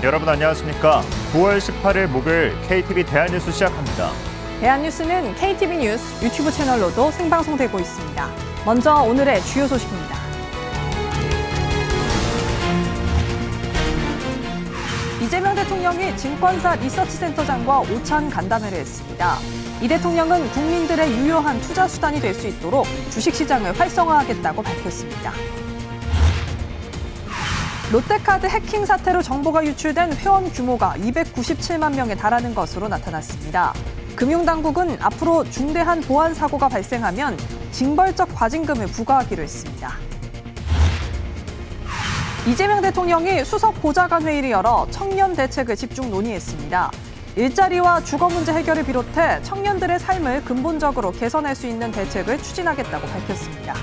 여러분 안녕하십니까? 9월 18일 목요일 KTV 대한뉴스 시작합니다. 대한뉴스는 KTV 뉴스 유튜브 채널로도 생방송되고 있습니다. 먼저 오늘의 주요 소식입니다. 이재명 대통령이 증권사 리서치센터장과 오찬 간담회를 했습니다. 이 대통령은 국민들의 유효한 투자 수단이 될 수 있도록 주식시장을 활성화하겠다고 밝혔습니다. 롯데카드 해킹 사태로 정보가 유출된 회원 규모가 297만 명에 달하는 것으로 나타났습니다. 금융당국은 앞으로 중대한 보안 사고가 발생하면 징벌적 과징금을 부과하기로 했습니다. 이재명 대통령이 수석 보좌관 회의를 열어 청년 대책을 집중 논의했습니다. 일자리와 주거 문제 해결을 비롯해 청년들의 삶을 근본적으로 개선할 수 있는 대책을 추진하겠다고 밝혔습니다.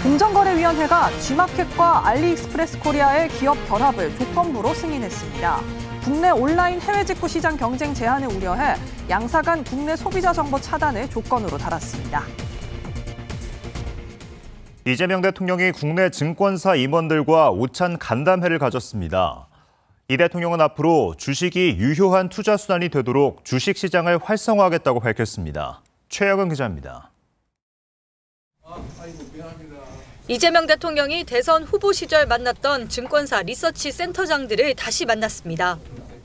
공정거래위원회가 G마켓과 알리익스프레스 코리아의 기업 결합을 조건부로 승인했습니다. 국내 온라인 해외 직구 시장 경쟁 제한을 우려해 양사 간 국내 소비자 정보 차단을 조건으로 달았습니다. 이재명 대통령이 국내 증권사 임원들과 오찬 간담회를 가졌습니다. 이 대통령은 앞으로 주식이 유효한 투자 수단이 되도록 주식시장을 활성화하겠다고 밝혔습니다. 최혁은 기자입니다. 이재명 대통령이 대선 후보 시절 만났던 증권사 리서치 센터장들을 다시 만났습니다.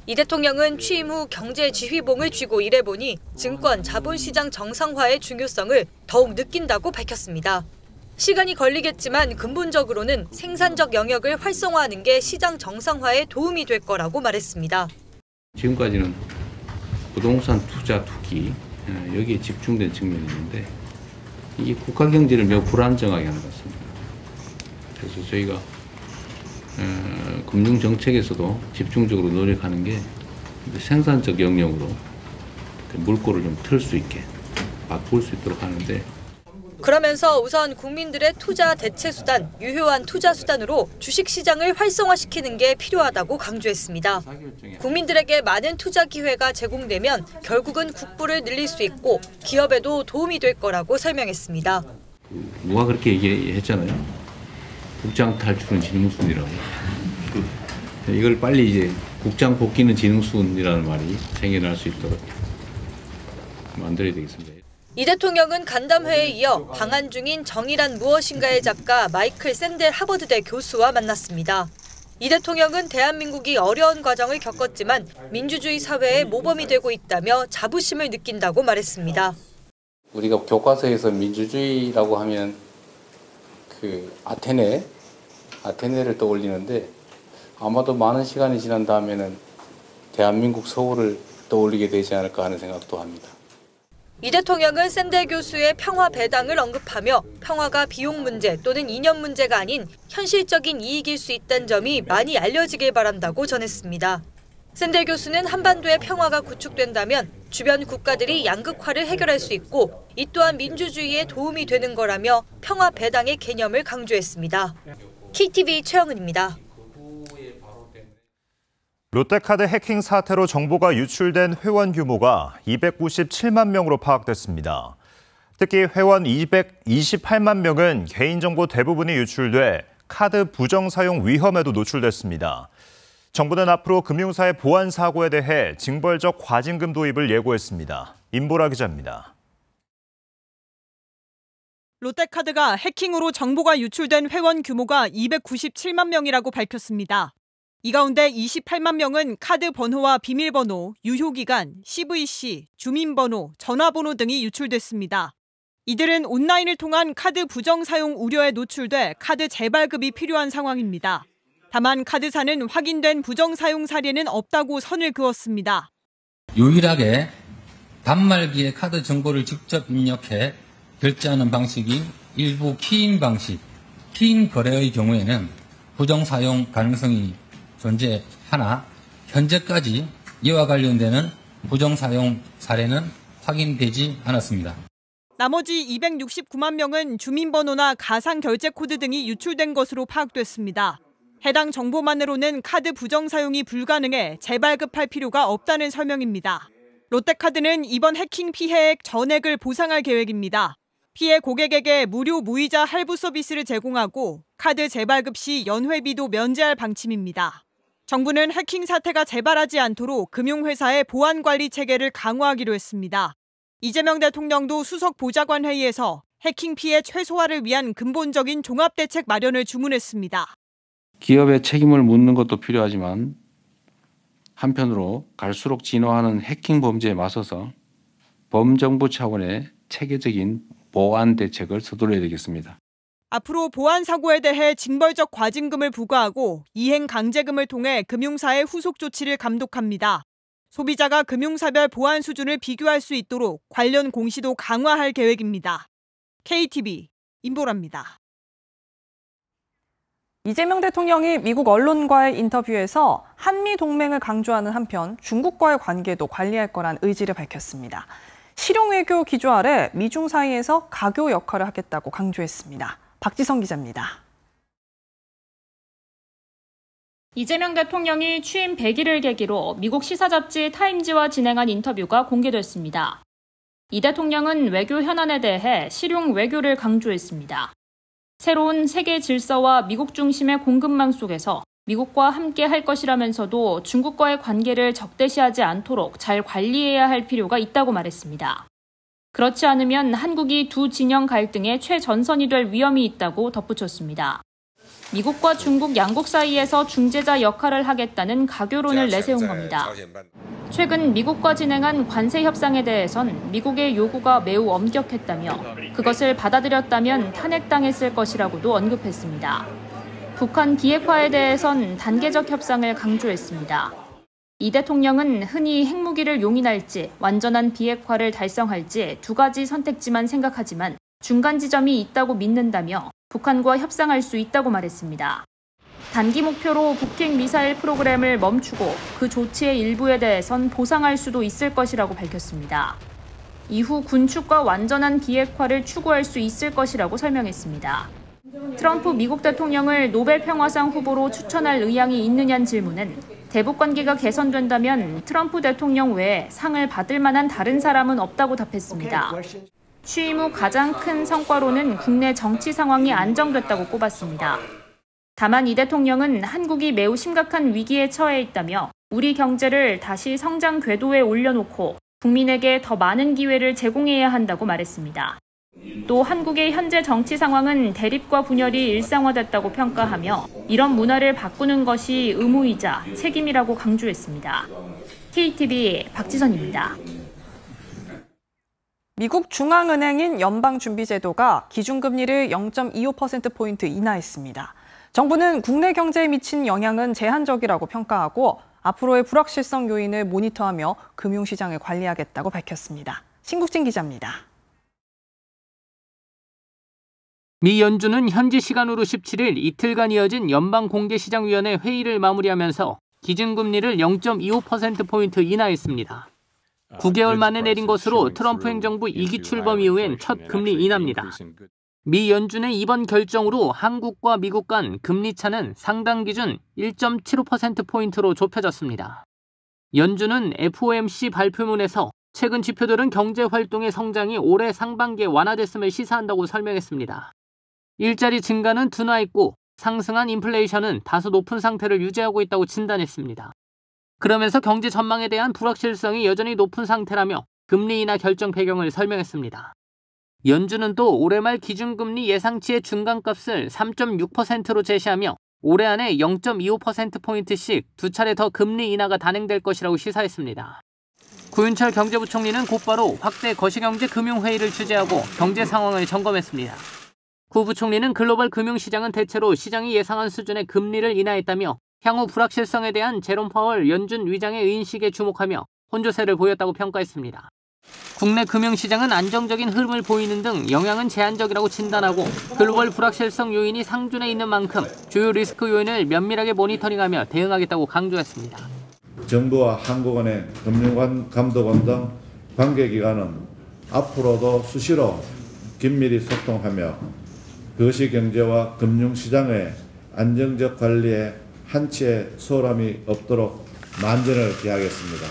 이 대통령은 취임 후 경제 지휘봉을 쥐고 일해보니 증권 자본시장 정상화의 중요성을 더욱 느낀다고 밝혔습니다. 시간이 걸리겠지만 근본적으로는 생산적 영역을 활성화하는 게 시장 정상화에 도움이 될 거라고 말했습니다. 지금까지는 부동산 투자 투기 여기에 집중된 측면이 있는데 이게 국가 경제를 매우 불안정하게 하는 것 같습니다. 그래서 저희가 금융 정책에서도 집중적으로 노력하는 게 생산적 영역으로 물꼬를 좀 틀 수 있게 바꿀 수 있도록 하는데 그러면서 우선 국민들의 투자 대체 수단, 유효한 투자 수단으로 주식시장을 활성화시키는 게 필요하다고 강조했습니다. 국민들에게 많은 투자 기회가 제공되면 결국은 국부를 늘릴 수 있고 기업에도 도움이 될 거라고 설명했습니다. 누가 그렇게 얘기했잖아요. 국장 탈출은 지능순이라고. 이걸 빨리 이제 국장 복귀는 지능순이라는 말이 생겨날 수 있도록 만들어야 되겠습니다. 이 대통령은 간담회에 이어 방한 중인 정의란 무엇인가의 작가 마이클 샌델 하버드대 교수와 만났습니다. 이 대통령은 대한민국이 어려운 과정을 겪었지만 민주주의 사회의 모범이 되고 있다며 자부심을 느낀다고 말했습니다. 우리가 교과서에서 민주주의라고 하면 그 아테네를 떠올리는데 아마도 많은 시간이 지난 다음에는 대한민국 서울을 떠올리게 되지 않을까 하는 생각도 합니다. 이 대통령은 샌델 교수의 평화 배당을 언급하며 평화가 비용 문제 또는 이념 문제가 아닌 현실적인 이익일 수 있다는 점이 많이 알려지길 바란다고 전했습니다. 샌델 교수는 한반도의 평화가 구축된다면 주변 국가들이 양극화를 해결할 수 있고 이 또한 민주주의에 도움이 되는 거라며 평화 배당의 개념을 강조했습니다. KTV 최영은입니다. 롯데카드 해킹 사태로 정보가 유출된 회원 규모가 297만 명으로 파악됐습니다. 특히 회원 228만 명은 개인정보 대부분이 유출돼 카드 부정 사용 위험에도 노출됐습니다. 정부는 앞으로 금융사의 보안 사고에 대해 징벌적 과징금 도입을 예고했습니다. 임보라 기자입니다. 롯데카드가 해킹으로 정보가 유출된 회원 규모가 297만 명이라고 밝혔습니다. 이 가운데 28만 명은 카드 번호와 비밀번호, 유효기간, CVC, 주민번호, 전화번호 등이 유출됐습니다. 이들은 온라인을 통한 카드 부정 사용 우려에 노출돼 카드 재발급이 필요한 상황입니다. 다만 카드사는 확인된 부정 사용 사례는 없다고 선을 그었습니다. 유일하게 단말기에 카드 정보를 직접 입력해 결제하는 방식인 일부 키인 방식, 키인 거래의 경우에는 부정 사용 가능성이 존재하나 현재까지 이와 관련되는 부정 사용 사례는 확인되지 않았습니다. 나머지 269만 명은 주민번호나 가상 결제 코드 등이 유출된 것으로 파악됐습니다. 해당 정보만으로는 카드 부정 사용이 불가능해 재발급할 필요가 없다는 설명입니다. 롯데카드는 이번 해킹 피해액 전액을 보상할 계획입니다. 피해 고객에게 무료 무이자 할부 서비스를 제공하고 카드 재발급 시 연회비도 면제할 방침입니다. 정부는 해킹 사태가 재발하지 않도록 금융회사의 보안관리 체계를 강화하기로 했습니다. 이재명 대통령도 수석 보좌관 회의에서 해킹 피해 최소화를 위한 근본적인 종합대책 마련을 주문했습니다. 기업의 책임을 묻는 것도 필요하지만 한편으로 갈수록 진화하는 해킹 범죄에 맞서서 범정부 차원의 체계적인 보안 대책을 서둘러야 되겠습니다. 앞으로 보안 사고에 대해 징벌적 과징금을 부과하고 이행 강제금을 통해 금융사의 후속 조치를 감독합니다. 소비자가 금융사별 보안 수준을 비교할 수 있도록 관련 공시도 강화할 계획입니다. KTV 임보라입니다. 이재명 대통령이 미국 언론과의 인터뷰에서 한미 동맹을 강조하는 한편 중국과의 관계도 관리할 거란 의지를 밝혔습니다. 실용외교 기조 아래 미중 사이에서 가교 역할을 하겠다고 강조했습니다. 박지성 기자입니다. 이재명 대통령이 취임 100일을 계기로 미국 시사잡지 타임지와 진행한 인터뷰가 공개됐습니다. 이 대통령은 외교 현안에 대해 실용 외교를 강조했습니다. 새로운 세계 질서와 미국 중심의 공급망 속에서 미국과 함께 할 것이라면서도 중국과의 관계를 적대시하지 않도록 잘 관리해야 할 필요가 있다고 말했습니다. 그렇지 않으면 한국이 두 진영 갈등의 최전선이 될 위험이 있다고 덧붙였습니다. 미국과 중국 양국 사이에서 중재자 역할을 하겠다는 가교론을 내세운 겁니다. 최근 미국과 진행한 관세 협상에 대해선 미국의 요구가 매우 엄격했다며 그것을 받아들였다면 탄핵당했을 것이라고도 언급했습니다. 북한 비핵화에 대해선 단계적 협상을 강조했습니다. 이 대통령은 흔히 핵무기를 용인할지 완전한 비핵화를 달성할지 두 가지 선택지만 생각하지만 중간 지점이 있다고 믿는다며 북한과 협상할 수 있다고 말했습니다. 단기 목표로 북핵 미사일 프로그램을 멈추고 그 조치의 일부에 대해선 보상할 수도 있을 것이라고 밝혔습니다. 이후 군축과 완전한 비핵화를 추구할 수 있을 것이라고 설명했습니다. 트럼프 미국 대통령을 노벨 평화상 후보로 추천할 의향이 있느냐는 질문은 대북 관계가 개선된다면 트럼프 대통령 외에 상을 받을 만한 다른 사람은 없다고 답했습니다. 취임 후 가장 큰 성과로는 국내 정치 상황이 안정됐다고 꼽았습니다. 다만 이 대통령은 한국이 매우 심각한 위기에 처해 있다며 우리 경제를 다시 성장 궤도에 올려놓고 국민에게 더 많은 기회를 제공해야 한다고 말했습니다. 또 한국의 현재 정치 상황은 대립과 분열이 일상화됐다고 평가하며 이런 문화를 바꾸는 것이 의무이자 책임이라고 강조했습니다. KTV 박지선입니다. 미국 중앙은행인 연방준비제도가 기준금리를 0.25%포인트 인하했습니다. 정부는 국내 경제에 미친 영향은 제한적이라고 평가하고 앞으로의 불확실성 요인을 모니터하며 금융시장을 관리하겠다고 밝혔습니다. 신국진 기자입니다. 미 연준은 현지 시간으로 17일 이틀간 이어진 연방공개시장위원회 회의를 마무리하면서 기준금리를 0.25%포인트 인하했습니다. 9개월 만에 내린 것으로 트럼프 행정부 2기 출범 이후엔 첫 금리 인하입니다. 미 연준의 이번 결정으로 한국과 미국 간 금리 차는 상당 기준 1.75%포인트로 좁혀졌습니다. 연준은 FOMC 발표문에서 최근 지표들은 경제활동의 성장이 올해 상반기에 완화됐음을 시사한다고 설명했습니다. 일자리 증가는 둔화했고 상승한 인플레이션은 다소 높은 상태를 유지하고 있다고 진단했습니다. 그러면서 경제 전망에 대한 불확실성이 여전히 높은 상태라며 금리 인하 결정 배경을 설명했습니다. 연준은 또 올해 말 기준금리 예상치의 중간값을 3.6%로 제시하며 올해 안에 0.25%포인트씩 두 차례 더 금리 인하가 단행될 것이라고 시사했습니다. 구윤철 경제부총리는 곧바로 확대 거시경제 금융회의를 주재하고 경제 상황을 점검했습니다. 구 부총리는 글로벌 금융시장은 대체로 시장이 예상한 수준의 금리를 인하했다며 향후 불확실성에 대한 제롬 파월 연준 위장의 의인식에 주목하며 혼조세를 보였다고 평가했습니다. 국내 금융시장은 안정적인 흐름을 보이는 등 영향은 제한적이라고 진단하고 글로벌 불확실성 요인이 상존해 있는 만큼 주요 리스크 요인을 면밀하게 모니터링하며 대응하겠다고 강조했습니다. 정부와 한국은행, 금융감독원 등 관계기관은 앞으로도 수시로 긴밀히 소통하며 거시경제와 금융시장의 안정적 관리에 한치의 소홀함이 없도록 만전을 기하겠습니다.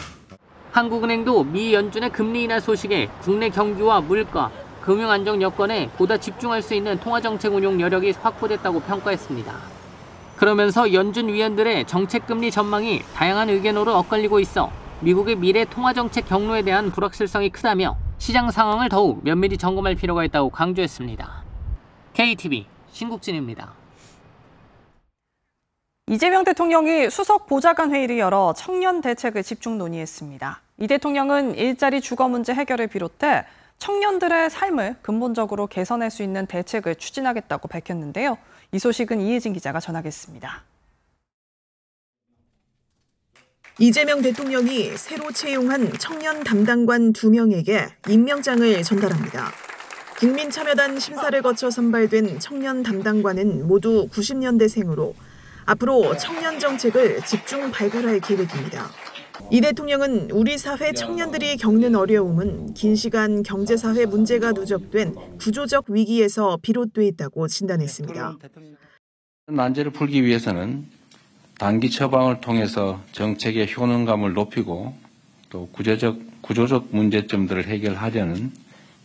한국은행도 미 연준의 금리 인하 소식에 국내 경기와 물가, 금융 안정 여건에 보다 집중할 수 있는 통화정책 운용 여력이 확보됐다고 평가했습니다. 그러면서 연준 위원들의 정책금리 전망이 다양한 의견으로 엇갈리고 있어 미국의 미래 통화정책 경로에 대한 불확실성이 크다며 시장 상황을 더욱 면밀히 점검할 필요가 있다고 강조했습니다. KTV 신국진입니다. 이재명 대통령이 수석 보좌관 회의를 열어 청년 대책을 집중 논의했습니다. 이 대통령은 일자리 주거 문제 해결을 비롯해 청년들의 삶을 근본적으로 개선할 수 있는 대책을 추진하겠다고 밝혔는데요. 이 소식은 이혜진 기자가 전하겠습니다. 이재명 대통령이 새로 채용한 청년 담당관 2명에게 임명장을 전달합니다. 국민참여단 심사를 거쳐 선발된 청년 담당관은 모두 90년대생으로 앞으로 청년 정책을 집중 발굴할 계획입니다. 이 대통령은 우리 사회 청년들이 겪는 어려움은 긴 시간 경제사회 문제가 누적된 구조적 위기에서 비롯돼 있다고 진단했습니다. 난제를 풀기 위해서는 단기 처방을 통해서 정책의 효능감을 높이고 또 구조적 문제점들을 해결하려는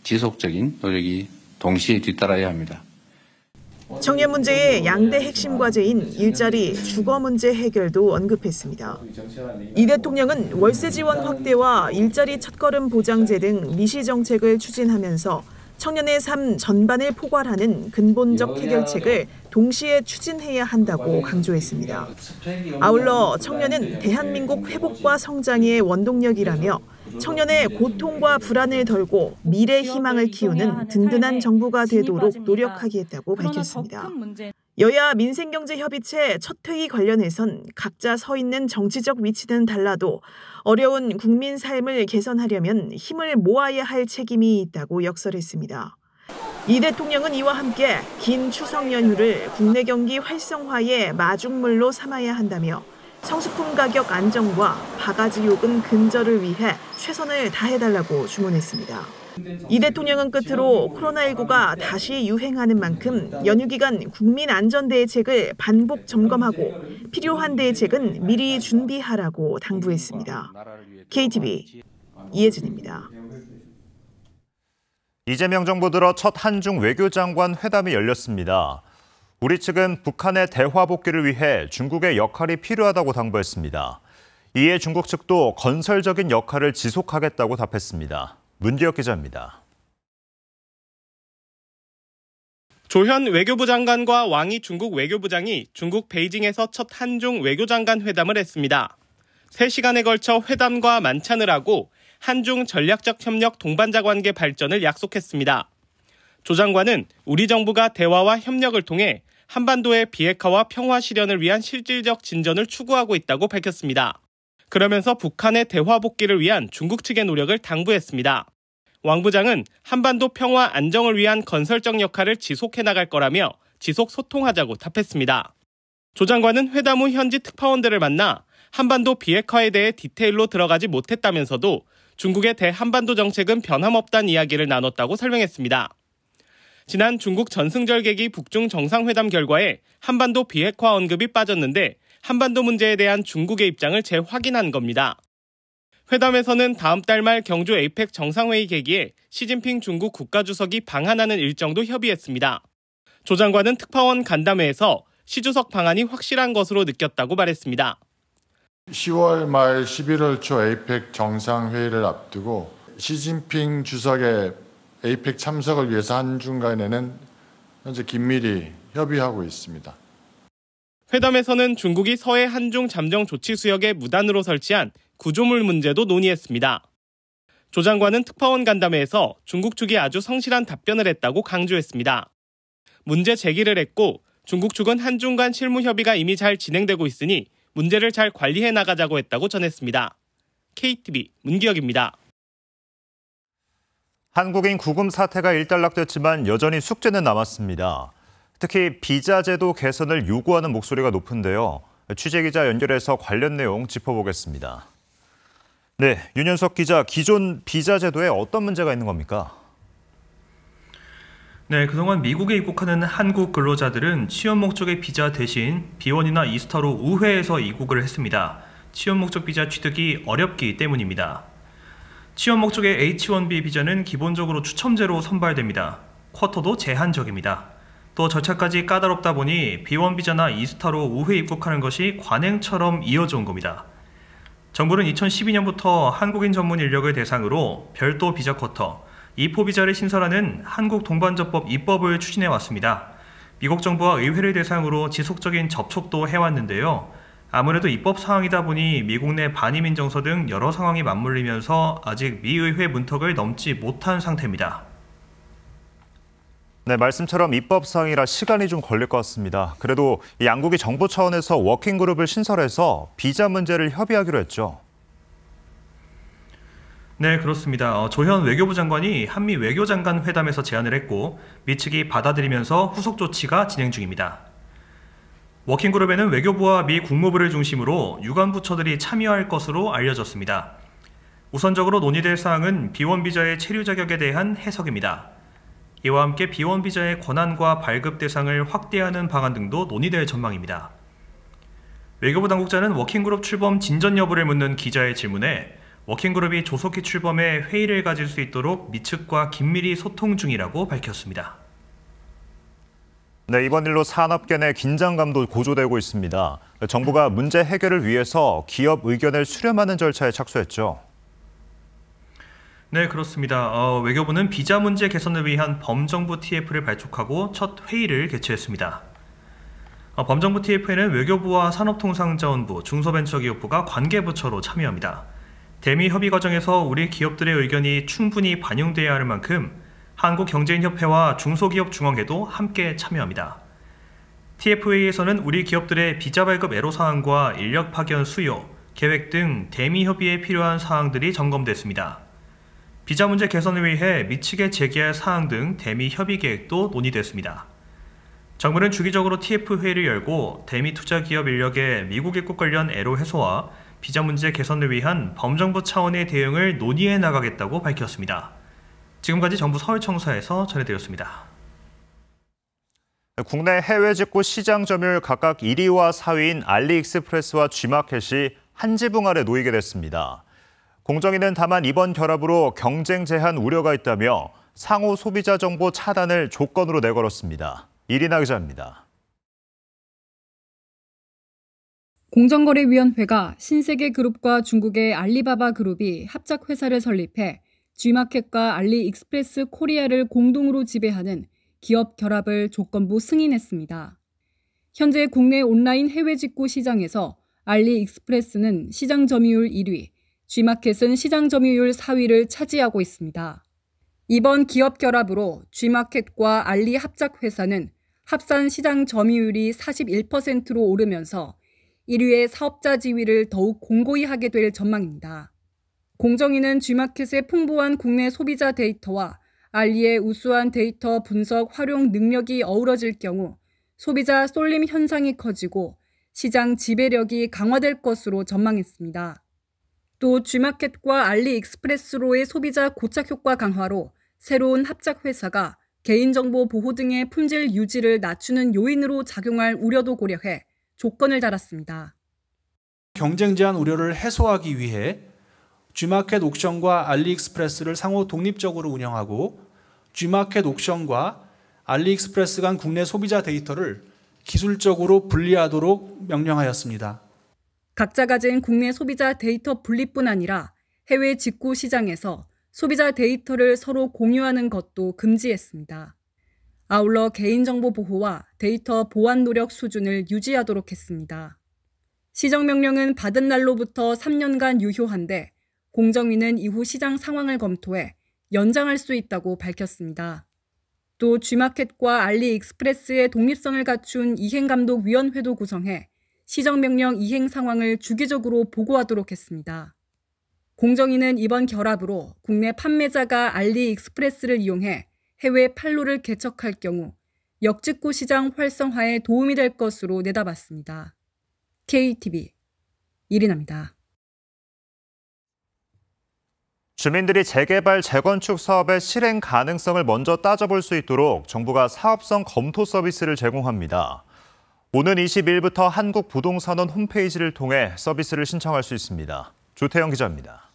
지속적인 노력이 동시에 뒤따라야 합니다. 청년 문제의 양대 핵심 과제인 일자리, 주거 문제 해결도 언급했습니다. 이 대통령은 월세 지원 확대와 일자리 첫걸음 보장제 등 미시 정책을 추진하면서 청년의 삶 전반을 포괄하는 근본적 해결책을 동시에 추진해야 한다고 강조했습니다. 아울러 청년은 대한민국 회복과 성장의 원동력이라며 청년의 고통과 불안을 덜고 미래 희망을 키우는 든든한 정부가 되도록 노력하겠다고 밝혔습니다. 여야 민생경제협의체 첫 회의 관련해선 각자 서 있는 정치적 위치는 달라도 어려운 국민 삶을 개선하려면 힘을 모아야 할 책임이 있다고 역설했습니다. 이 대통령은 이와 함께 긴 추석 연휴를 국내 경기 활성화의 마중물로 삼아야 한다며 성수품 가격 안정과 바가지 요금 근절을 위해 최선을 다해달라고 주문했습니다. 이 대통령은 끝으로 코로나19가 다시 유행하는 만큼 연휴 기간 국민 안전 대책을 반복 점검하고 필요한 대책은 미리 준비하라고 당부했습니다. KTV 이혜진입니다. 이재명 정부 들어 첫 한중 외교장관 회담이 열렸습니다. 우리 측은 북한의 대화 복귀를 위해 중국의 역할이 필요하다고 당부했습니다. 이에 중국 측도 건설적인 역할을 지속하겠다고 답했습니다. 문기혁 기자입니다. 조현 외교부 장관과 왕이 중국 외교부장이 중국 베이징에서 첫 한중 외교장관 회담을 했습니다. 3시간에 걸쳐 회담과 만찬을 하고 한중 전략적 협력 동반자 관계 발전을 약속했습니다. 조 장관은 우리 정부가 대화와 협력을 통해 한반도의 비핵화와 평화 실현을 위한 실질적 진전을 추구하고 있다고 밝혔습니다. 그러면서 북한의 대화 복귀를 위한 중국 측의 노력을 당부했습니다. 왕 부장은 한반도 평화 안정을 위한 건설적 역할을 지속해 나갈 거라며 지속 소통하자고 답했습니다. 조 장관은 회담 후 현지 특파원들을 만나 한반도 비핵화에 대해 디테일로 들어가지 못했다면서도 중국의 대한반도 정책은 변함없다는 이야기를 나눴다고 설명했습니다. 지난 중국 전승절 계기 북중 정상회담 결과에 한반도 비핵화 언급이 빠졌는데 한반도 문제에 대한 중국의 입장을 재확인한 겁니다. 회담에서는 다음 달 말 경주 에이펙 정상회의 계기에 시진핑 중국 국가주석이 방한하는 일정도 협의했습니다. 조 장관은 특파원 간담회에서 시 주석 방한이 확실한 것으로 느꼈다고 말했습니다. 10월 말 11월 초 에이펙 정상회의를 앞두고 시진핑 주석의 에이펙 참석을 위해서 한중 간에는 현재 긴밀히 협의하고 있습니다. 회담에서는 중국이 서해 한중 잠정 조치 수역에 무단으로 설치한 구조물 문제도 논의했습니다. 조 장관은 특파원 간담회에서 중국 측이 아주 성실한 답변을 했다고 강조했습니다. 문제 제기를 했고 중국 측은 한중 간 실무 협의가 이미 잘 진행되고 있으니 문제를 잘 관리해 나가자고 했다고 전했습니다. KTV 문기혁입니다. 한국인 구금 사태가 일단락됐지만 여전히 숙제는 남았습니다. 특히 비자 제도 개선을 요구하는 목소리가 높은데요. 취재기자 연결해서 관련 내용 짚어보겠습니다. 네, 윤현석 기자, 기존 비자 제도에 어떤 문제가 있는 겁니까? 네, 그동안 미국에 입국하는 한국 근로자들은 취업 목적의 비자 대신 B1이나 이스타로 우회해서 입국을 했습니다. 취업 목적 비자 취득이 어렵기 때문입니다. 취업 목적의 H-1B 비자는 기본적으로 추첨제로 선발됩니다. 쿼터도 제한적입니다. 또 절차까지 까다롭다 보니 B1 비자나 이스타로 우회 입국하는 것이 관행처럼 이어져 온 겁니다. 정부는 2012년부터 한국인 전문 인력을 대상으로 별도 비자 쿼터, E4 비자를 신설하는 한국동반자법 입법을 추진해 왔습니다. 미국 정부와 의회를 대상으로 지속적인 접촉도 해왔는데요. 아무래도 입법 사항이다 보니 미국 내 반이민 정서 등 여러 상황이 맞물리면서 아직 미 의회 문턱을 넘지 못한 상태입니다. 네, 말씀처럼 입법 사항이라 시간이 좀 걸릴 것 같습니다. 그래도 양국이 정부 차원에서 워킹그룹을 신설해서 비자 문제를 협의하기로 했죠. 네, 그렇습니다. 조현 외교부 장관이 한미 외교장관 회담에서 제안을 했고 미 측이 받아들이면서 후속 조치가 진행 중입니다. 워킹그룹에는 외교부와 미 국무부를 중심으로 유관 부처들이 참여할 것으로 알려졌습니다. 우선적으로 논의될 사항은 B1 비자의 체류 자격에 대한 해석입니다. 이와 함께 B1 비자의 권한과 발급 대상을 확대하는 방안 등도 논의될 전망입니다. 외교부 당국자는 워킹그룹 출범 진전 여부를 묻는 기자의 질문에 워킹그룹이 조속히 출범해 회의를 가질 수 있도록 미 측과 긴밀히 소통 중이라고 밝혔습니다. 네, 이번 일로 산업계 내 긴장감도 고조되고 있습니다. 정부가 문제 해결을 위해서 기업 의견을 수렴하는 절차에 착수했죠. 네, 그렇습니다. 외교부는 비자 문제 개선을 위한 범정부 TF를 발족하고 첫 회의를 개최했습니다. 범정부 TF에는 외교부와 산업통상자원부, 중소벤처기업부가 관계부처로 참여합니다. 대미 협의 과정에서 우리 기업들의 의견이 충분히 반영돼야 할 만큼 한국경제인협회와 중소기업중앙회도 함께 참여합니다. TF회의에서는 우리 기업들의 비자 발급 애로사항과 인력 파견 수요, 계획 등 대미 협의에 필요한 사항들이 점검됐습니다. 비자 문제 개선을 위해 미 측에 제기할 사항 등 대미 협의 계획도 논의됐습니다. 정부는 주기적으로 TF회의를 열고 대미 투자기업 인력의 미국 입국 관련 애로 해소와 비자 문제 개선을 위한 범정부 차원의 대응을 논의해 나가겠다고 밝혔습니다. 지금까지 정부 서울청사에서 전해드렸습니다. 국내 해외 직구 시장 점유율 각각 1위와 4위인 알리익스프레스와 G마켓이 한 지붕 아래 놓이게 됐습니다. 공정위는 다만 이번 결합으로 경쟁 제한 우려가 있다며 상호 소비자 정보 차단을 조건으로 내걸었습니다. 이리나 기자입니다. 공정거래위원회가 신세계그룹과 중국의 알리바바 그룹이 합작회사를 설립해 G마켓과 알리익스프레스 코리아를 공동으로 지배하는 기업 결합을 조건부 승인했습니다. 현재 국내 온라인 해외 직구 시장에서 알리익스프레스는 시장 점유율 1위, G마켓은 시장 점유율 4위를 차지하고 있습니다. 이번 기업 결합으로 G마켓과 알리 합작회사는 합산 시장 점유율이 41%로 오르면서 1위의 사업자 지위를 더욱 공고히 하게 될 전망입니다. 공정위는 G마켓의 풍부한 국내 소비자 데이터와 알리의 우수한 데이터 분석 활용 능력이 어우러질 경우 소비자 쏠림 현상이 커지고 시장 지배력이 강화될 것으로 전망했습니다. 또 G마켓과 알리익스프레스로의 소비자 고착 효과 강화로 새로운 합작회사가 개인정보 보호 등의 품질 유지를 낮추는 요인으로 작용할 우려도 고려해 조건을 달았습니다. 경쟁 제한 우려를 해소하기 위해 G마켓 옥션과 알리익스프레스를 상호 독립적으로 운영하고 G마켓 옥션과 알리익스프레스 간 국내 소비자 데이터를 기술적으로 분리하도록 명령하였습니다. 각자 가진 국내 소비자 데이터 분리뿐 아니라 해외 직구 시장에서 소비자 데이터를 서로 공유하는 것도 금지했습니다. 아울러 개인정보 보호와 데이터 보안 노력 수준을 유지하도록 했습니다. 시정명령은 받은 날로부터 3년간 유효한데 공정위는 이후 시장 상황을 검토해 연장할 수 있다고 밝혔습니다. 또 G마켓과 알리익스프레스의 독립성을 갖춘 이행감독위원회도 구성해 시정명령 이행 상황을 주기적으로 보고하도록 했습니다. 공정위는 이번 결합으로 국내 판매자가 알리익스프레스를 이용해 해외 판로를 개척할 경우 역직구 시장 활성화에 도움이 될 것으로 내다봤습니다. KTV 이리나입니다. 주민들이 재개발, 재건축 사업의 실행 가능성을 먼저 따져볼 수 있도록 정부가 사업성 검토 서비스를 제공합니다. 오는 20일부터 한국부동산원 홈페이지를 통해 서비스를 신청할 수 있습니다. 조태영 기자입니다.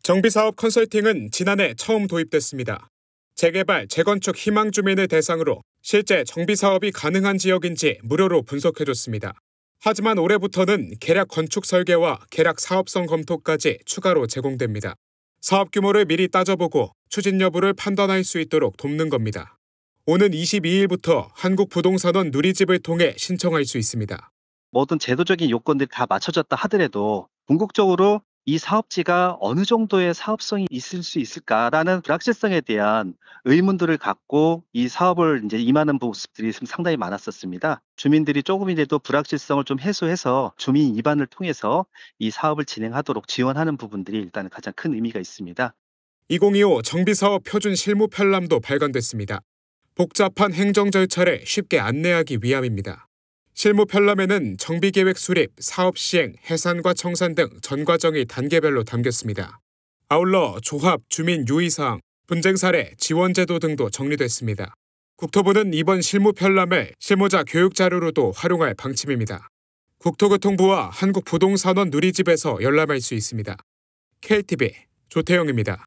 정비사업 컨설팅은 지난해 처음 도입됐습니다. 재개발, 재건축 희망 주민을 대상으로 실제 정비사업이 가능한 지역인지 무료로 분석해줬습니다. 하지만 올해부터는 계략 건축 설계와 계략 사업성 검토까지 추가로 제공됩니다. 사업 규모를 미리 따져보고 추진 여부를 판단할 수 있도록 돕는 겁니다. 오는 22일부터 한국부동산원 누리집을 통해 신청할 수 있습니다. 모든 제도적인 요건들이 다 맞춰졌다 하더라도 궁극적으로 이 사업지가 어느 정도의 사업성이 있을 수 있을까라는 불확실성에 대한 의문들을 갖고 이 사업을 이제 임하는 모습들이 상당히 많았었습니다. 주민들이 조금이라도 불확실성을 좀 해소해서 주민 입안을 통해서 이 사업을 진행하도록 지원하는 부분들이 일단 가장 큰 의미가 있습니다. 2025 정비사업 표준 실무 편람도 발간됐습니다. 복잡한 행정 절차를 쉽게 안내하기 위함입니다. 실무 편람에는 정비계획 수립, 사업 시행, 해산과 청산 등 전 과정이 단계별로 담겼습니다. 아울러 조합, 주민 유의사항, 분쟁 사례, 지원 제도 등도 정리됐습니다. 국토부는 이번 실무 편람을 실무자 교육 자료로도 활용할 방침입니다. 국토교통부와 한국부동산원 누리집에서 열람할 수 있습니다. KTV 조태영입니다.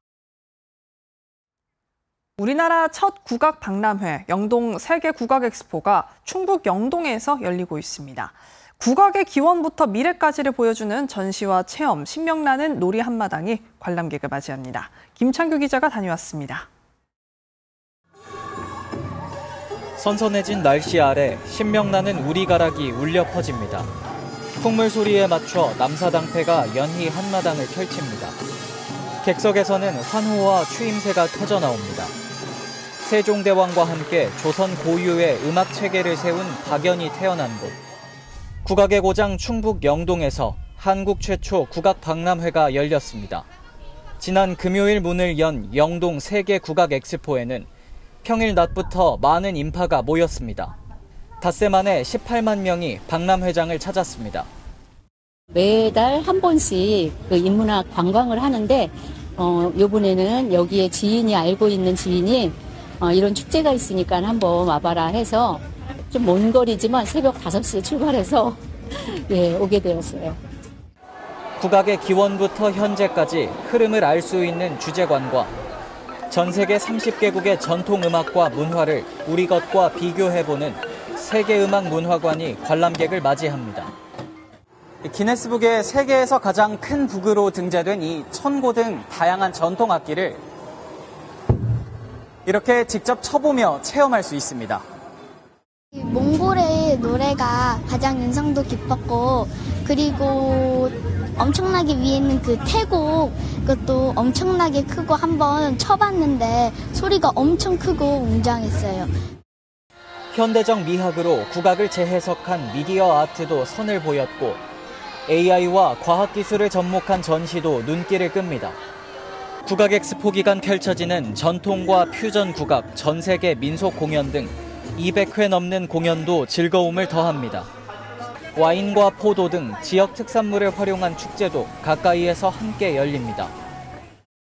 우리나라 첫 국악 박람회 영동 세계 국악 엑스포가 충북 영동에서 열리고 있습니다. 국악의 기원부터 미래까지를 보여주는 전시와 체험, 신명나는 놀이 한마당이 관람객을 맞이합니다. 김창규 기자가 다녀왔습니다. 선선해진 날씨 아래 신명나는 우리가락이 울려 퍼집니다. 풍물 소리에 맞춰 남사당패가 연희 한마당을 펼칩니다. 객석에서는 환호와 추임새가 터져나옵니다. 세종대왕과 함께 조선 고유의 음악 체계를 세운 박연이 태어난 곳. 국악의 고장 충북 영동에서 한국 최초 국악 박람회가 열렸습니다. 지난 금요일 문을 연 영동 세계 국악 엑스포에는 평일 낮부터 많은 인파가 모였습니다. 닷새 만에 18만 명이 박람회장을 찾았습니다. 매달 한 번씩 그 인문학 관광을 하는데 이번에는 여기에 지인이 알고 있는 지인이 이런 축제가 있으니까 한번 와봐라 해서 좀 먼 거리지만 새벽 5시에 출발해서 오게 되었어요. 국악의 기원부터 현재까지 흐름을 알 수 있는 주제관과 전 세계 30개국의 전통 음악과 문화를 우리 것과 비교해보는 세계음악문화관이 관람객을 맞이합니다. 기네스북의 세계에서 가장 큰 북으로 등재된 이 천고 등 다양한 전통 악기를 이렇게 직접 쳐보며 체험할 수 있습니다. 몽골의 노래가 가장 인상도 깊었고, 그리고 엄청나게 위에 있는 그 태국, 그것도 엄청나게 크고 한번 쳐봤는데 소리가 엄청 크고 웅장했어요. 현대적 미학으로 국악을 재해석한 미디어 아트도 선을 보였고 AI와 과학기술을 접목한 전시도 눈길을 끕니다. 국악 엑스포 기간 펼쳐지는 전통과 퓨전 국악, 전 세계 민속 공연 등 200회 넘는 공연도 즐거움을 더합니다. 와인과 포도 등 지역 특산물을 활용한 축제도 가까이에서 함께 열립니다.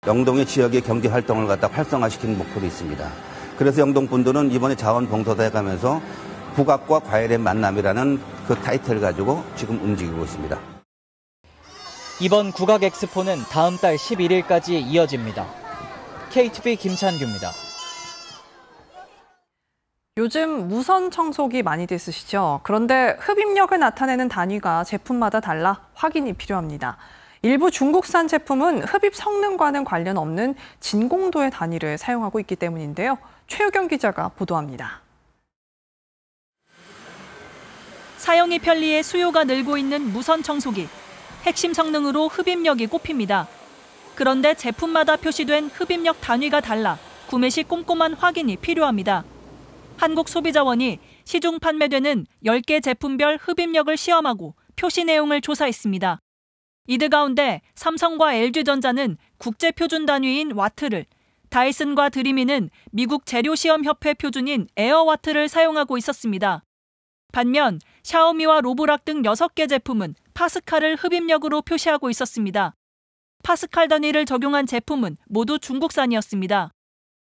영동의 지역의 경제 활동을 갖다 활성화시키는 목표도 있습니다. 그래서 영동 분들은 이번에 자원봉사대회 가면서 국악과 과일의 만남이라는 그 타이틀을 가지고 지금 움직이고 있습니다. 이번 국악 엑스포는 다음 달 11일까지 이어집니다. KTV 김찬규입니다. 요즘 무선 청소기 많이들 쓰시죠? 그런데 흡입력을 나타내는 단위가 제품마다 달라 확인이 필요합니다. 일부 중국산 제품은 흡입 성능과는 관련 없는 진공도의 단위를 사용하고 있기 때문인데요. 최유경 기자가 보도합니다. 사용이 편리해 수요가 늘고 있는 무선 청소기. 핵심 성능으로 흡입력이 꼽힙니다. 그런데 제품마다 표시된 흡입력 단위가 달라 구매 시 꼼꼼한 확인이 필요합니다. 한국소비자원이 시중 판매되는 10개 제품별 흡입력을 시험하고 표시 내용을 조사했습니다. 이들 가운데 삼성과 LG전자는 국제표준 단위인 와트를, 다이슨과 드리미는 미국 재료시험협회 표준인 에어와트를 사용하고 있었습니다. 반면 샤오미와 로보락 등 6개 제품은 파스칼을 흡입력으로 표시하고 있었습니다. 파스칼 단위를 적용한 제품은 모두 중국산이었습니다.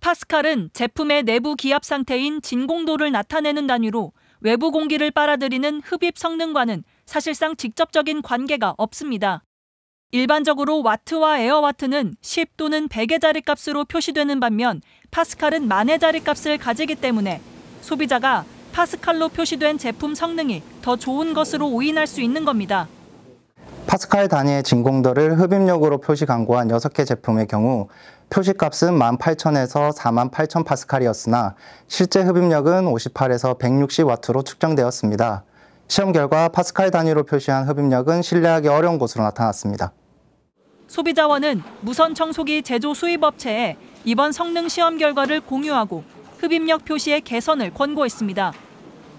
파스칼은 제품의 내부 기압 상태인 진공도를 나타내는 단위로 외부 공기를 빨아들이는 흡입 성능과는 사실상 직접적인 관계가 없습니다. 일반적으로 와트와 에어와트는 10 또는 100의 자리값으로 표시되는 반면 파스칼은 10,000의 자리값을 가지기 때문에 소비자가 파스칼로 표시된 제품 성능이 더 좋은 것으로 오인할 수 있는 겁니다. 파스칼 단위의 진공도를 흡입력으로 표시 광고한 6개 제품의 경우 표시값은 18,000에서 48,000 파스칼이었으나 실제 흡입력은 58에서 160와트로 측정되었습니다. 시험 결과 파스칼 단위로 표시한 흡입력은 신뢰하기 어려운 것으로 나타났습니다. 소비자원은 무선 청소기 제조 수입업체에 이번 성능 시험 결과를 공유하고 흡입력 표시의 개선을 권고했습니다.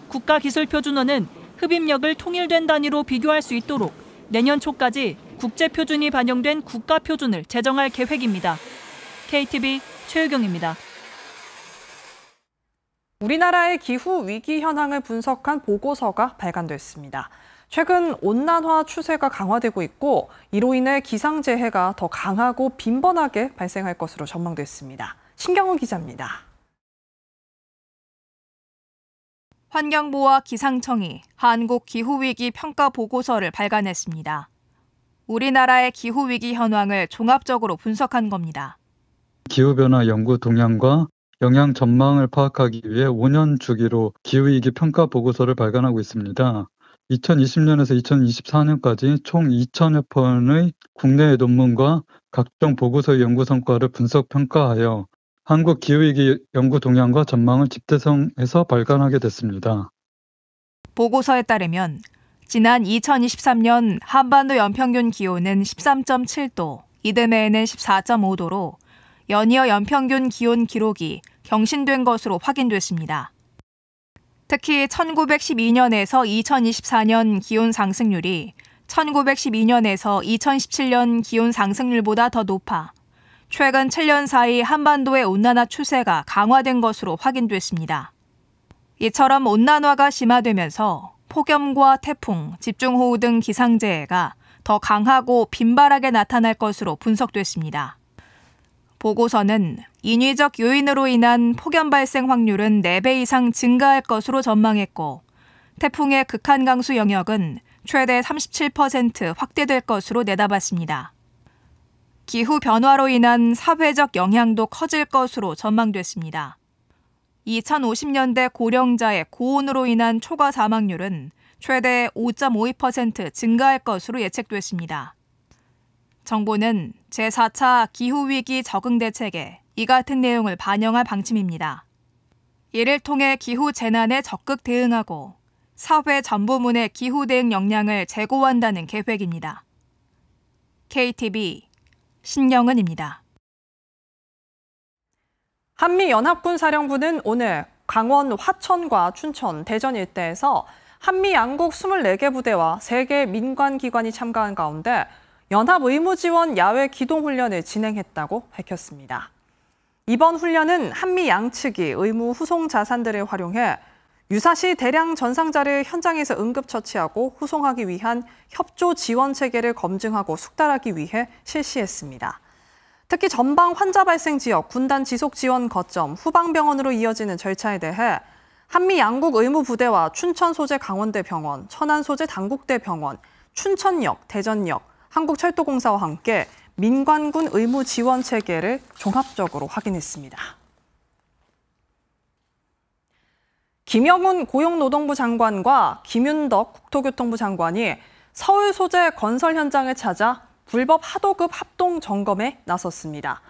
국가기술표준원은 흡입력을 통일된 단위로 비교할 수 있도록 내년 초까지 국제표준이 반영된 국가표준을 제정할 계획입니다. KTV 최유경입니다. 우리나라의 기후 위기 현황을 분석한 보고서가 발간됐습니다. 최근 온난화 추세가 강화되고 있고 이로 인해 기상재해가 더 강하고 빈번하게 발생할 것으로 전망됐습니다. 신경훈 기자입니다. 환경부와 기상청이 한국기후위기 평가 보고서를 발간했습니다. 우리나라의 기후위기 현황을 종합적으로 분석한 겁니다. 기후변화 연구 동향과 영향 전망을 파악하기 위해 5년 주기로 기후위기 평가 보고서를 발간하고 있습니다. 2020년에서 2024년까지 총 2,000여 편의 국내 논문과 각종 보고서의 연구 성과를 분석 평가하여 한국 기후위기 연구 동향과 전망을 집대성해서 발간하게 됐습니다. 보고서에 따르면 지난 2023년 한반도 연평균 기온은 13.7도, 이듬해에는 14.5도로 연이어 연평균 기온 기록이 경신된 것으로 확인됐습니다. 특히 1912년에서 2024년 기온 상승률이 1912년에서 2017년 기온 상승률보다 더 높아 최근 7년 사이 한반도의 온난화 추세가 강화된 것으로 확인됐습니다. 이처럼 온난화가 심화되면서 폭염과 태풍, 집중호우 등 기상재해가 더 강하고 빈발하게 나타날 것으로 분석됐습니다. 보고서는 인위적 요인으로 인한 폭염 발생 확률은 4배 이상 증가할 것으로 전망했고 태풍의 극한 강수 영역은 최대 37% 확대될 것으로 내다봤습니다. 기후 변화로 인한 사회적 영향도 커질 것으로 전망됐습니다. 2050년대 고령자의 고온으로 인한 초과 사망률은 최대 5.52% 증가할 것으로 예측됐습니다. 정부는 제4차 기후위기 적응대책에 이 같은 내용을 반영할 방침입니다. 이를 통해 기후 재난에 적극 대응하고 사회 전 부문의 기후 대응 역량을 제고한다는 계획입니다. KTV 신경은입니다. 한미연합군사령부는 오늘 강원 화천과 춘천, 대전 일대에서 한미 양국 24개 부대와 3개 민관기관이 참가한 가운데 연합의무지원 야외 기동훈련을 진행했다고 밝혔습니다. 이번 훈련은 한미 양측이 의무 후송 자산들을 활용해 유사시 대량 전상자를 현장에서 응급처치하고 후송하기 위한 협조 지원 체계를 검증하고 숙달하기 위해 실시했습니다. 특히 전방 환자 발생 지역, 군단 지속 지원 거점, 후방병원으로 이어지는 절차에 대해 한미 양국 의무부대와 춘천 소재 강원대 병원, 천안 소재 당국대 병원, 춘천역, 대전역, 한국철도공사와 함께 민관군 의무 지원 체계를 종합적으로 확인했습니다. 김영훈 고용노동부 장관과 김윤덕 국토교통부 장관이 서울 소재 건설 현장을 찾아 불법 하도급 합동 점검에 나섰습니다.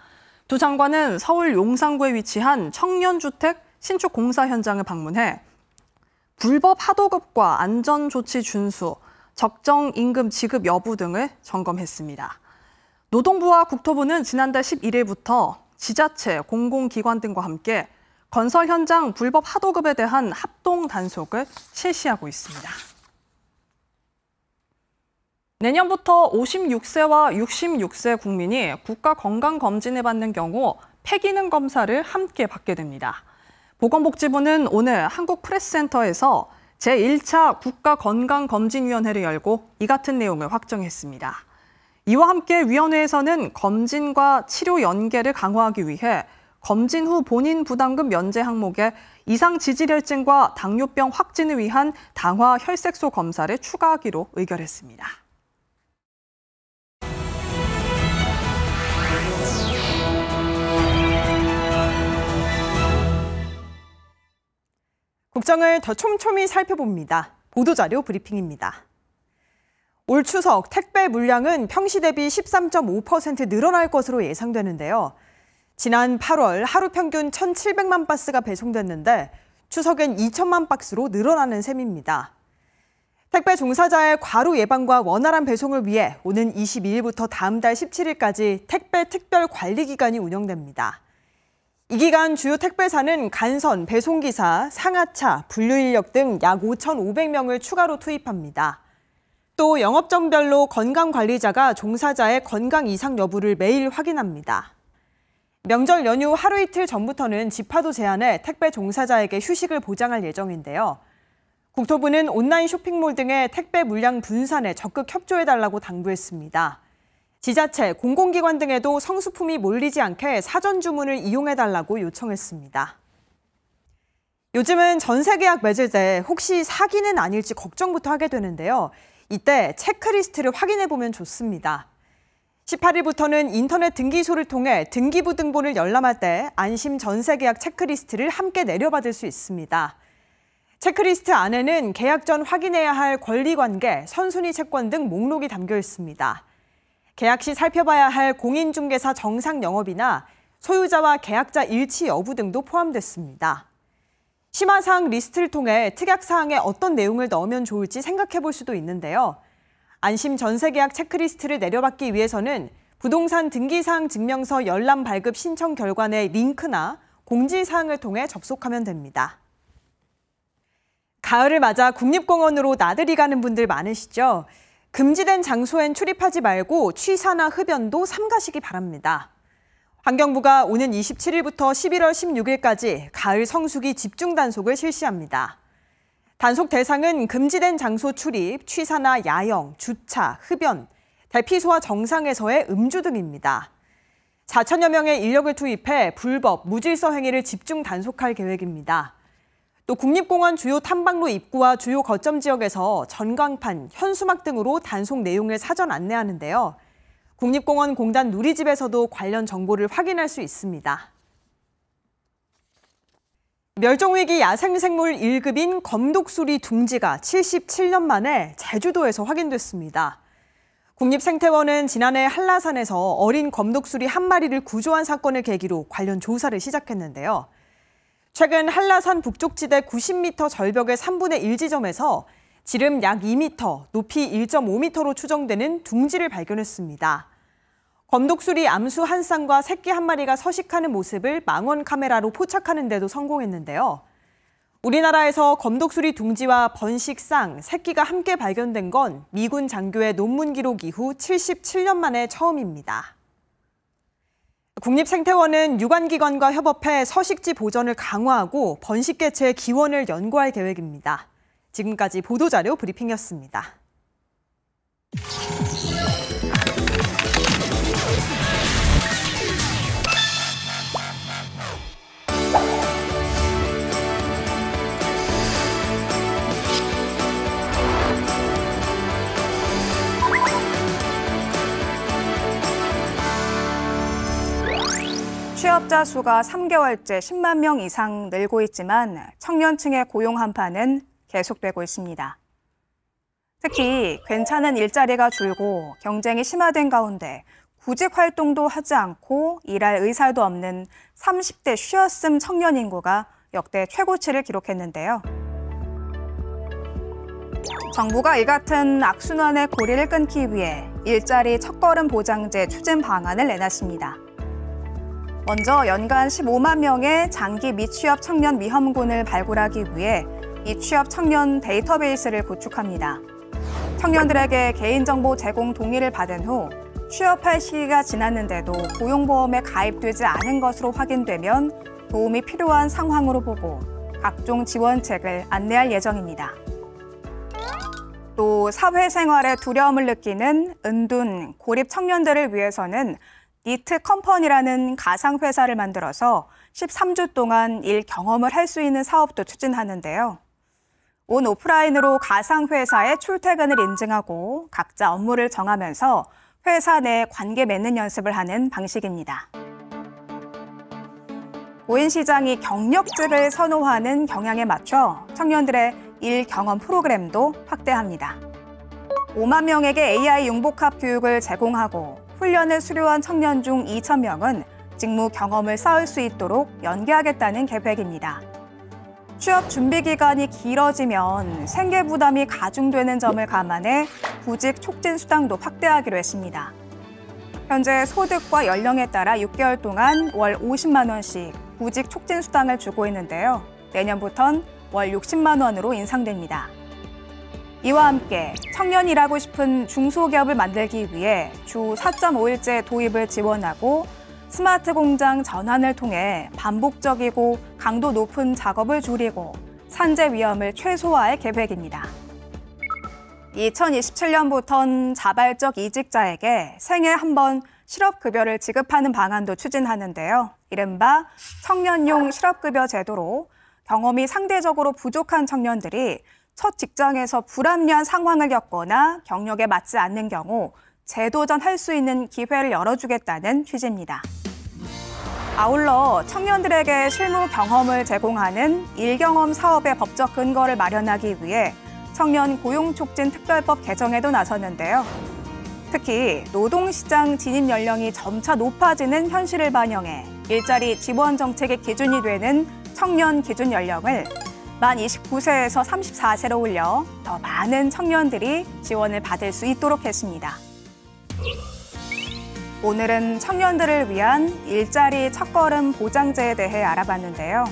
두 장관은 서울 용산구에 위치한 청년주택 신축 공사 현장을 방문해 불법 하도급과 안전조치 준수, 적정 임금 지급 여부 등을 점검했습니다. 노동부와 국토부는 지난달 11일부터 지자체, 공공기관 등과 함께 건설 현장 불법 하도급에 대한 합동 단속을 실시하고 있습니다. 내년부터 56세와 66세 국민이 국가건강검진을 받는 경우 폐기능 검사를 함께 받게 됩니다. 보건복지부는 오늘 한국프레스센터에서 제1차 국가건강검진위원회를 열고 이 같은 내용을 확정했습니다. 이와 함께 위원회에서는 검진과 치료 연계를 강화하기 위해 검진 후 본인 부담금 면제 항목에 이상 지질혈증과 당뇨병 확진을 위한 당화 혈색소 검사를 추가하기로 의결했습니다. 국정을 더 촘촘히 살펴봅니다. 보도자료 브리핑입니다. 올 추석 택배 물량은 평시 대비 13.5% 늘어날 것으로 예상되는데요. 지난 8월 하루 평균 1,700만 박스가 배송됐는데 추석엔 2천만 박스로 늘어나는 셈입니다. 택배 종사자의 과로 예방과 원활한 배송을 위해 오는 22일부터 다음 달 17일까지 택배 특별 관리 기간이 운영됩니다. 이 기간 주요 택배사는 간선, 배송기사, 상하차, 분류인력 등 약 5,500명을 추가로 투입합니다. 또 영업점별로 건강관리자가 종사자의 건강 이상 여부를 매일 확인합니다. 명절 연휴 하루 이틀 전부터는 집화도 제한해 택배 종사자에게 휴식을 보장할 예정인데요. 국토부는 온라인 쇼핑몰 등의 택배 물량 분산에 적극 협조해달라고 당부했습니다. 지자체, 공공기관 등에도 성수품이 몰리지 않게 사전 주문을 이용해달라고 요청했습니다. 요즘은 전세 계약 맺을 때 혹시 사기는 아닐지 걱정부터 하게 되는데요. 이때 체크리스트를 확인해보면 좋습니다. 18일부터는 인터넷 등기소를 통해 등기부 등본을 열람할 때 안심 전세 계약 체크리스트를 함께 내려받을 수 있습니다. 체크리스트 안에는 계약 전 확인해야 할 권리관계, 선순위 채권 등 목록이 담겨 있습니다. 계약 시 살펴봐야 할 공인중개사 정상 영업이나 소유자와 계약자 일치 여부 등도 포함됐습니다. 심화사항 리스트를 통해 특약사항에 어떤 내용을 넣으면 좋을지 생각해 볼 수도 있는데요. 안심 전세계약 체크리스트를 내려받기 위해서는 부동산 등기사항 증명서 열람 발급 신청 결과의 링크나 공지사항을 통해 접속하면 됩니다. 가을을 맞아 국립공원으로 나들이 가는 분들 많으시죠? 금지된 장소엔 출입하지 말고 취사나 흡연도 삼가시기 바랍니다. 환경부가 오는 27일부터 11월 16일까지 가을 성수기 집중 단속을 실시합니다. 단속 대상은 금지된 장소 출입, 취사나 야영, 주차, 흡연, 대피소와 정상에서의 음주 등입니다. 4천여 명의 인력을 투입해 불법, 무질서 행위를 집중 단속할 계획입니다. 또 국립공원 주요 탐방로 입구와 주요 거점 지역에서 전광판, 현수막 등으로 단속 내용을 사전 안내하는데요. 국립공원 공단 누리집에서도 관련 정보를 확인할 수 있습니다. 멸종위기 야생생물 1급인 검독수리 둥지가 77년 만에 제주도에서 확인됐습니다. 국립생태원은 지난해 한라산에서 어린 검독수리 한 마리를 구조한 사건을 계기로 관련 조사를 시작했는데요. 최근 한라산 북쪽지대 90m 절벽의 3분의 1 지점에서 지름 약 2m, 높이 1.5m로 추정되는 둥지를 발견했습니다. 검독수리 암수 한 쌍과 새끼 한 마리가 서식하는 모습을 망원 카메라로 포착하는 데도 성공했는데요. 우리나라에서 검독수리 둥지와 번식 쌍, 새끼가 함께 발견된 건 미군 장교의 논문 기록 이후 77년 만에 처음입니다. 국립생태원은 유관기관과 협업해 서식지 보전을 강화하고 번식 개체의 기원을 연구할 계획입니다. 지금까지 보도자료 브리핑이었습니다. 취업자 수가 3개월째 10만 명 이상 늘고 있지만 청년층의 고용 한파는 계속되고 있습니다. 특히 괜찮은 일자리가 줄고 경쟁이 심화된 가운데 구직 활동도 하지 않고 일할 의사도 없는 30대 쉬었음 청년 인구가 역대 최고치를 기록했는데요. 정부가 이 같은 악순환의 고리를 끊기 위해 일자리 첫걸음 보장제 추진 방안을 내놨습니다. 먼저 연간 15만 명의 장기 미취업 청년 미험군을 발굴하기 위해 미취업 청년 데이터베이스를 구축합니다. 청년들에게 개인정보 제공 동의를 받은 후 취업할 시기가 지났는데도 고용보험에 가입되지 않은 것으로 확인되면 도움이 필요한 상황으로 보고 각종 지원책을 안내할 예정입니다. 또 사회생활에 두려움을 느끼는 은둔, 고립 청년들을 위해서는 니트 컴퍼니라는 가상회사를 만들어서 13주 동안 일 경험을 할 수 있는 사업도 추진하는데요. 온 오프라인으로 가상회사의 출퇴근을 인증하고 각자 업무를 정하면서 회사 내 관계 맺는 연습을 하는 방식입니다. 고인 시장이 경력직을 선호하는 경향에 맞춰 청년들의 일 경험 프로그램도 확대합니다. 5만 명에게 AI 융복합 교육을 제공하고 훈련을 수료한 청년 중 2,000명은 직무 경험을 쌓을 수 있도록 연계하겠다는 계획입니다. 취업 준비 기간이 길어지면 생계 부담이 가중되는 점을 감안해 구직 촉진 수당도 확대하기로 했습니다. 현재 소득과 연령에 따라 6개월 동안 월 50만 원씩 구직 촉진 수당을 주고 있는데요. 내년부턴 월 60만 원으로 인상됩니다. 이와 함께 청년이 일하고 싶은 중소기업을 만들기 위해 주 4.5일제 도입을 지원하고 스마트 공장 전환을 통해 반복적이고 강도 높은 작업을 줄이고 산재 위험을 최소화할 계획입니다. 2027년부터는 자발적 이직자에게 생애 한 번 실업급여를 지급하는 방안도 추진하는데요. 이른바 청년용 실업급여 제도로 경험이 상대적으로 부족한 청년들이 첫 직장에서 불합리한 상황을 겪거나 경력에 맞지 않는 경우 재도전할 수 있는 기회를 열어주겠다는 취지입니다. 아울러 청년들에게 실무 경험을 제공하는 일경험 사업의 법적 근거를 마련하기 위해 청년 고용촉진 특별법 개정에도 나섰는데요. 특히 노동시장 진입 연령이 점차 높아지는 현실을 반영해 일자리 지원 정책의 기준이 되는 청년 기준 연령을 만 29세에서 34세로 올려 더 많은 청년들이 지원을 받을 수 있도록 했습니다. 오늘은 청년들을 위한 일자리 첫걸음 보장제에 대해 알아봤는데요.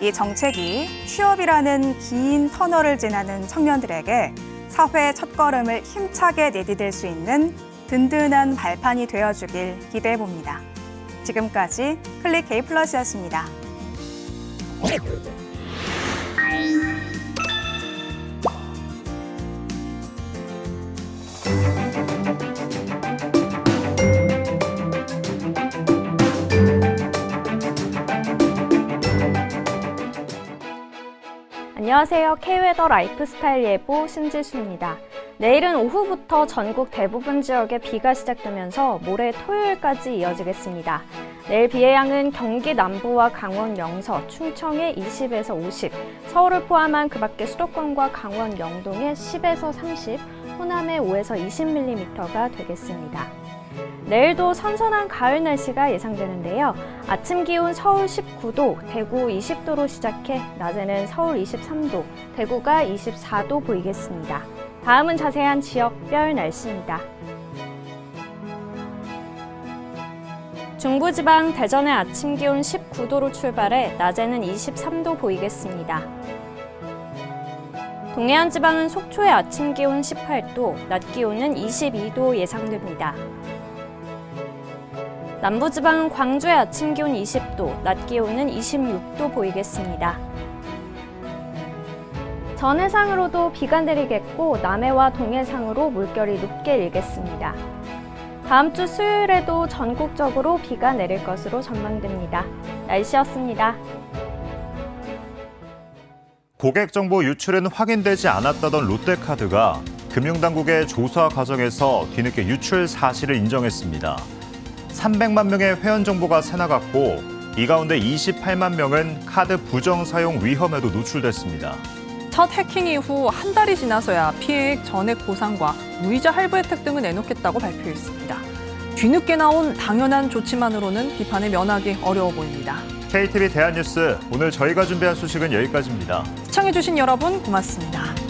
이 정책이 취업이라는 긴 터널을 지나는 청년들에게 사회 첫걸음을 힘차게 내디딜 수 있는 든든한 발판이 되어주길 기대해봅니다. 지금까지 클릭 K+였습니다. 안녕하세요. K웨더 라이프스타일 예보 신지수입니다. 내일은 오후부터 전국 대부분 지역에 비가 시작되면서 모레 토요일까지 이어지겠습니다. 내일 비의 양은 경기 남부와 강원 영서, 충청에 20에서 50, 서울을 포함한 그 밖의 수도권과 강원 영동에 10에서 30, 호남에 5에서 20mm가 되겠습니다. 내일도 선선한 가을 날씨가 예상되는데요. 아침 기온 서울 19도, 대구 20도로 시작해 낮에는 서울 23도, 대구가 24도 보이겠습니다. 다음은 자세한 지역별 날씨입니다. 중부지방 대전의 아침 기온 19도로 출발해 낮에는 23도 보이겠습니다. 동해안 지방은 속초의 아침 기온 18도, 낮 기온은 22도 예상됩니다. 남부지방은 광주의 아침 기온 20도, 낮 기온은 26도 보이겠습니다. 전해상으로도 비가 내리겠고 남해와 동해상으로 물결이 높게 일겠습니다. 다음 주 수요일에도 전국적으로 비가 내릴 것으로 전망됩니다. 날씨였습니다. 고객 정보 유출은 확인되지 않았다던 롯데카드가 금융당국의 조사 과정에서 뒤늦게 유출 사실을 인정했습니다. 300만 명의 회원 정보가 새나갔고 이 가운데 28만 명은 카드 부정 사용 위험에도 노출됐습니다. 첫 해킹 이후 한 달이 지나서야 피해액 전액 보상과 무이자 할부 혜택 등을 내놓겠다고 발표했습니다. 뒤늦게 나온 당연한 조치만으로는 비판을 면하기 어려워 보입니다. KTV 대한뉴스, 오늘 저희가 준비한 소식은 여기까지입니다. 시청해주신 여러분 고맙습니다.